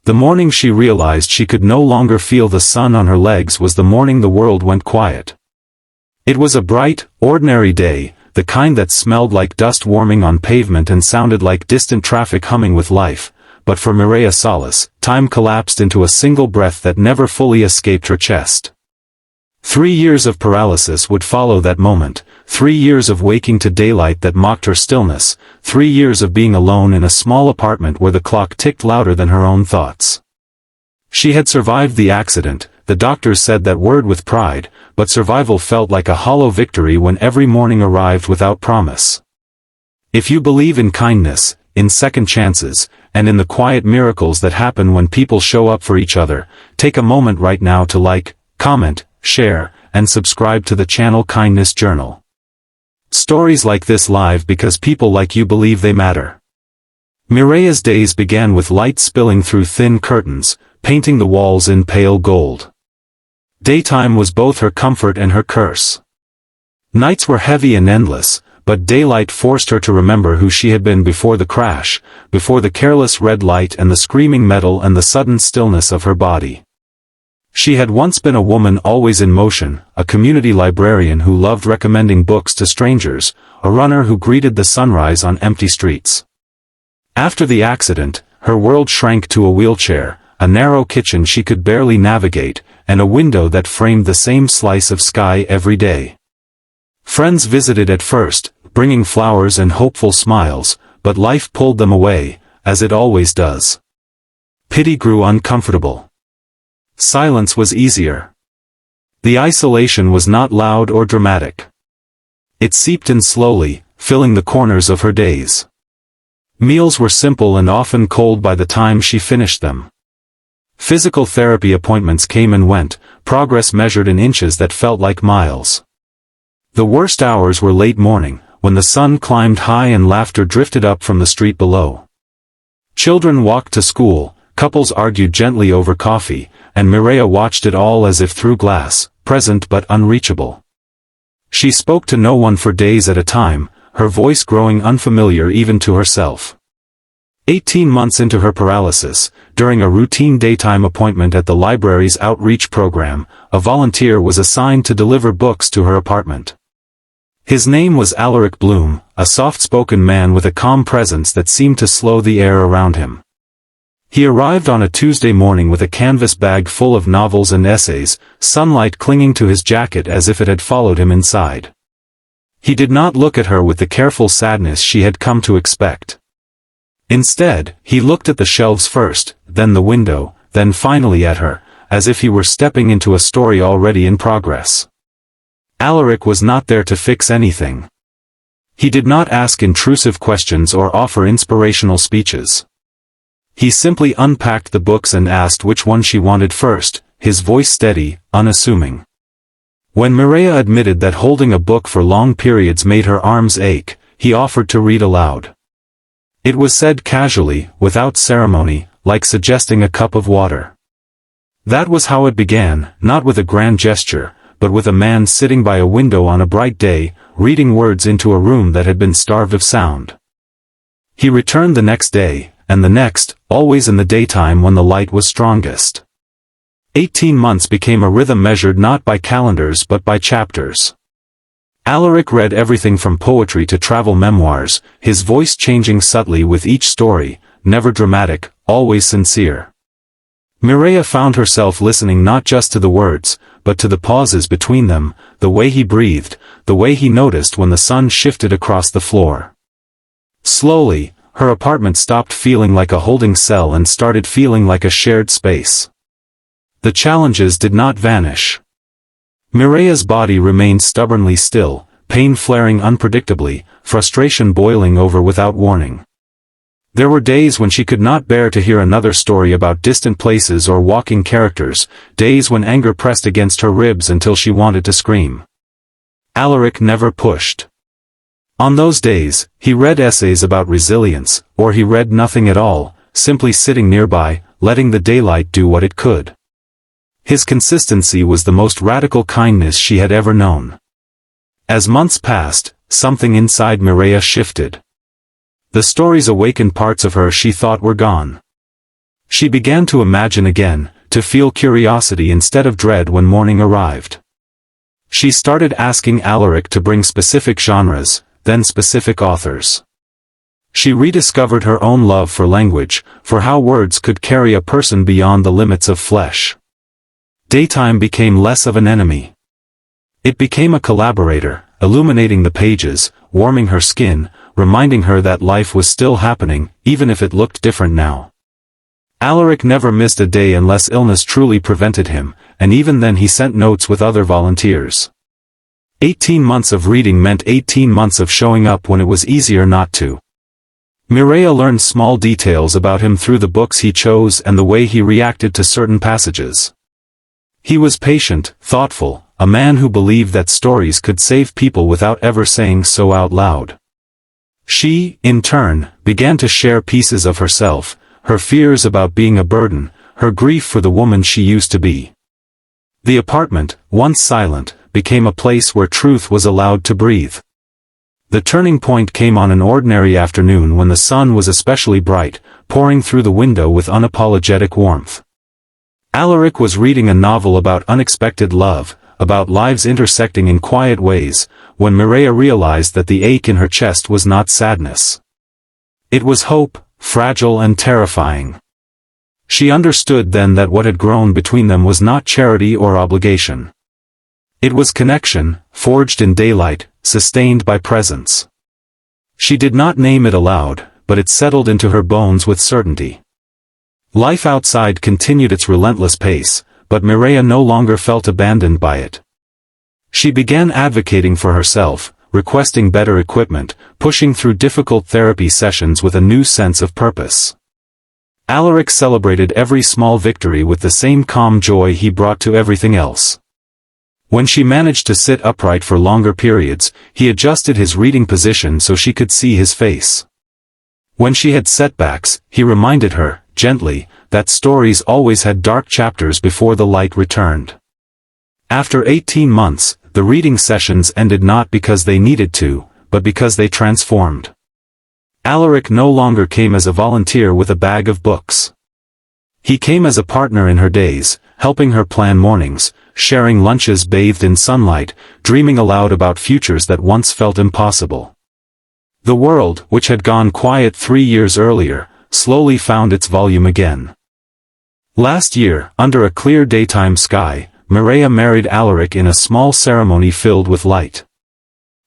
The morning she realized she could no longer feel the sun on her legs was the morning the world went quiet. It was a bright, ordinary day, the kind that smelled like dust warming on pavement and sounded like distant traffic humming with life, but for Mireia Salas, time collapsed into a single breath that never fully escaped her chest. 3 years of paralysis would follow that moment, 3 years of waking to daylight that mocked her stillness, 3 years of being alone in a small apartment where the clock ticked louder than her own thoughts. She had survived the accident, the doctors said that word with pride, but survival felt like a hollow victory when every morning arrived without promise. If you believe in kindness, in second chances, and in the quiet miracles that happen when people show up for each other, take a moment right now to like, comment, share, and subscribe to the channel Kindness Journal. Stories like this live because people like you believe they matter. Mireia's days began with light spilling through thin curtains, painting the walls in pale gold. Daytime was both her comfort and her curse. Nights were heavy and endless, but daylight forced her to remember who she had been before the crash, before the careless red light and the screaming metal and the sudden stillness of her body. She had once been a woman always in motion, a community librarian who loved recommending books to strangers, a runner who greeted the sunrise on empty streets. After the accident, her world shrank to a wheelchair, a narrow kitchen she could barely navigate, and a window that framed the same slice of sky every day. Friends visited at first, bringing flowers and hopeful smiles, but life pulled them away, as it always does. Pity grew uncomfortable. Silence was easier. The isolation was not loud or dramatic. It seeped in slowly, filling the corners of her days. Meals were simple and often cold by the time she finished them. Physical therapy appointments came and went, progress measured in inches that felt like miles. The worst hours were late morning, when the sun climbed high and laughter drifted up from the street below. Children walked to school, couples argued gently over coffee, and Mireia watched it all as if through glass, present but unreachable. She spoke to no one for days at a time, her voice growing unfamiliar even to herself. 18 months into her paralysis, during a routine daytime appointment at the library's outreach program, a volunteer was assigned to deliver books to her apartment. His name was Alaric Bloom, a soft-spoken man with a calm presence that seemed to slow the air around him. He arrived on a Tuesday morning with a canvas bag full of novels and essays, sunlight clinging to his jacket as if it had followed him inside. He did not look at her with the careful sadness she had come to expect. Instead, he looked at the shelves first, then the window, then finally at her, as if he were stepping into a story already in progress. Alaric was not there to fix anything. He did not ask intrusive questions or offer inspirational speeches. He simply unpacked the books and asked which one she wanted first, his voice steady, unassuming. When Mireia admitted that holding a book for long periods made her arms ache, he offered to read aloud. It was said casually, without ceremony, like suggesting a cup of water. That was how it began, not with a grand gesture, but with a man sitting by a window on a bright day, reading words into a room that had been starved of sound. He returned the next day, and the next, always in the daytime when the light was strongest. 18 months became a rhythm measured not by calendars but by chapters. Alaric read everything from poetry to travel memoirs, his voice changing subtly with each story, never dramatic, always sincere. Mireia found herself listening not just to the words, but to the pauses between them, the way he breathed, the way he noticed when the sun shifted across the floor. Slowly, her apartment stopped feeling like a holding cell and started feeling like a shared space. The challenges did not vanish. Mireia's body remained stubbornly still, pain flaring unpredictably, frustration boiling over without warning. There were days when she could not bear to hear another story about distant places or walking characters, days when anger pressed against her ribs until she wanted to scream. Alaric never pushed. On those days, he read essays about resilience, or he read nothing at all, simply sitting nearby, letting the daylight do what it could. His consistency was the most radical kindness she had ever known. As months passed, something inside Mireia shifted. The stories awakened parts of her she thought were gone. She began to imagine again, to feel curiosity instead of dread when morning arrived. She started asking Alaric to bring specific genres, then specific authors. She rediscovered her own love for language, for how words could carry a person beyond the limits of flesh. Daytime became less of an enemy. It became a collaborator, illuminating the pages, warming her skin, reminding her that life was still happening, even if it looked different now. Alaric never missed a day unless illness truly prevented him, and even then he sent notes with other volunteers. 18 months of reading meant 18 months of showing up when it was easier not to. Mireia learned small details about him through the books he chose and the way he reacted to certain passages. He was patient, thoughtful, a man who believed that stories could save people without ever saying so out loud. She, in turn, began to share pieces of herself, her fears about being a burden, her grief for the woman she used to be. The apartment, once silent, became a place where truth was allowed to breathe. The turning point came on an ordinary afternoon when the sun was especially bright, pouring through the window with unapologetic warmth. Alaric was reading a novel about unexpected love, about lives intersecting in quiet ways, when Mireia realized that the ache in her chest was not sadness. It was hope, fragile and terrifying. She understood then that what had grown between them was not charity or obligation. It was connection, forged in daylight, sustained by presence. She did not name it aloud, but it settled into her bones with certainty. Life outside continued its relentless pace, but Mireia no longer felt abandoned by it. She began advocating for herself, requesting better equipment, pushing through difficult therapy sessions with a new sense of purpose. Alaric celebrated every small victory with the same calm joy he brought to everything else. When she managed to sit upright for longer periods, he adjusted his reading position so she could see his face. When she had setbacks, he reminded her, gently, that stories always had dark chapters before the light returned. After 18 months, the reading sessions ended not because they needed to, but because they transformed. Alaric no longer came as a volunteer with a bag of books. He came as a partner in her days, helping her plan mornings, sharing lunches bathed in sunlight, dreaming aloud about futures that once felt impossible. The world, which had gone quiet 3 years earlier, slowly found its volume again. Last year, under a clear daytime sky, Mireia married Alaric in a small ceremony filled with light.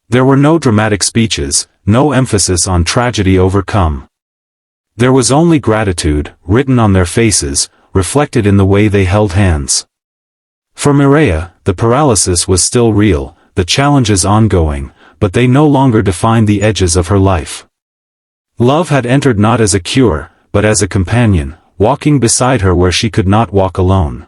There were no dramatic speeches, no emphasis on tragedy overcome. There was only gratitude, written on their faces, reflected in the way they held hands. For Mireia, the paralysis was still real, the challenges ongoing, but they no longer defined the edges of her life. Love had entered not as a cure, but as a companion, walking beside her where she could not walk alone.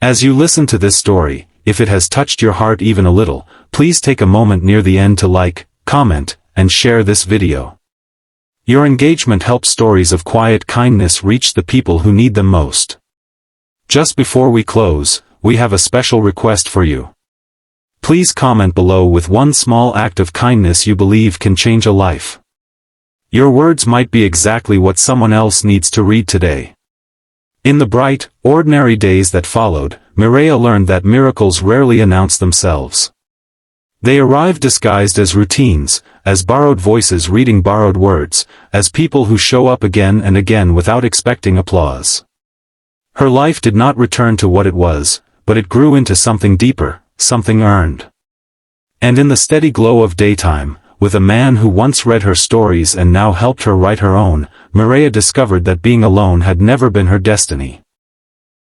As you listen to this story, if it has touched your heart even a little, please take a moment near the end to like, comment, and share this video. Your engagement helps stories of quiet kindness reach the people who need them most. Just before we close, we have a special request for you. Please comment below with one small act of kindness you believe can change a life. Your words might be exactly what someone else needs to read today. In the bright, ordinary days that followed, Mireia learned that miracles rarely announce themselves. They arrived disguised as routines, as borrowed voices reading borrowed words, as people who show up again and again without expecting applause. Her life did not return to what it was, but it grew into something deeper, something earned. And in the steady glow of daytime, with a man who once read her stories and now helped her write her own, Mireia discovered that being alone had never been her destiny.